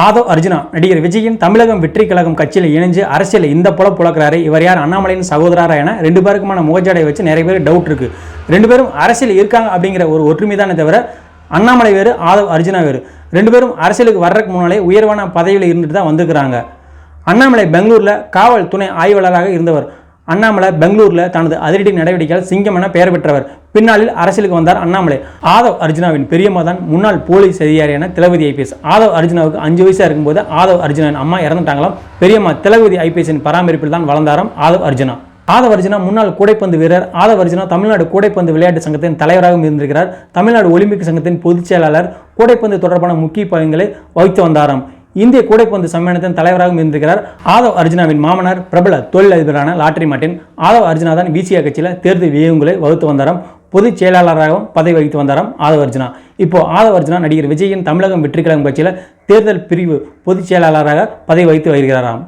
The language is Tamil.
ஆதவ் அர்ஜுனா நடிகர் விஜயின் தமிழகம் வெற்றி கழகம் கட்சியில் இணைஞ்சு அரசியல் இந்த புலக்கிறாரு. இவர் யார்? அண்ணாமலையின் சகோதரரா என ரெண்டு பேருக்குமான முகஜாடை வச்சு நிறைய பேர் டவுட் இருக்கு. ரெண்டு பேரும் அரசியல் இருக்காங்க அப்படிங்கிற ஒரு ஒற்றுமை தானே தவிர அண்ணாமலை வேறு ஆதவ் அர்ஜுனா வேறு. ரெண்டு பேரும் அரசியலுக்கு வர்றதுக்கு முன்னாலே உயர்வான பதவியில் இருந்துட்டு தான் வந்துக்கிறாங்க. அண்ணாமலை பெங்களூரில் காவல் துணை ஆய்வாளராக இருந்தவர். அண்ணாமலை பெங்களூரில் தனது அதிரடி நடவடிக்கையால் சிங்கம் என பெயர் பெற்றவர். பின்னாளில் அரசியலுக்கு வந்தார் அண்ணாமலை. ஆதவ் அர்ஜுனாவின் பெரியம்மா தான் முன்னாள் போலீஸ் அதிகாரியான திலகவதி ஐபிஎஸ். ஆதவ் அர்ஜுனாவுக்கு 5 வயசாக இருக்கும்போது ஆதவ் அர்ஜுனாவின் அம்மா இறந்துட்டாங்களாம். பெரியம்மா திலகவதி ஐபிஎஸ்ஸின் பராமரிப்பில் தான் வளர்ந்தாராம் ஆதவ் அர்ஜுனா. ஆதவ் அர்ஜுனா முன்னாள் கூடைப்பந்து வீரர். ஆதவ் அர்ஜுனா தமிழ்நாடு கூடைப்பந்து விளையாட்டு சங்கத்தின் தலைவராகவும் இருந்திருக்கிறார். தமிழ்நாடு ஒலிம்பிக் சங்கத்தின் பொதுச் செயலாளர். கூடைப்பந்து தொடர்பான முக்கிய பணிகளை வகித்து வந்தாராம். இந்திய கூடைப்பந்து சம்மேளனத்தின் தலைவராகவும் இருந்திருக்கிறார். ஆதவ் அர்ஜுனாவின் மாமனார் பிரபல தொழிலதிபரான லாட்டரி மார்ட்டின். ஆதவ் அர்ஜுனா தான் விசிஆ கட்சியில் தேர்தல் வியூகங்களை வகுத்து வந்தாராம். பொதுச் செயலாளராகவும் பதவி வகித்து வந்தாராம் ஆதவ் அர்ஜுனா. இப்போ ஆதவ் அர்ஜுனா நடிகர் விஜயின் தமிழகம் வெற்றி கழகம் கட்சியில் தேர்தல் பிரிவு பொதுச் செயலாளராக பதவி வகித்து வருகிறாராம்.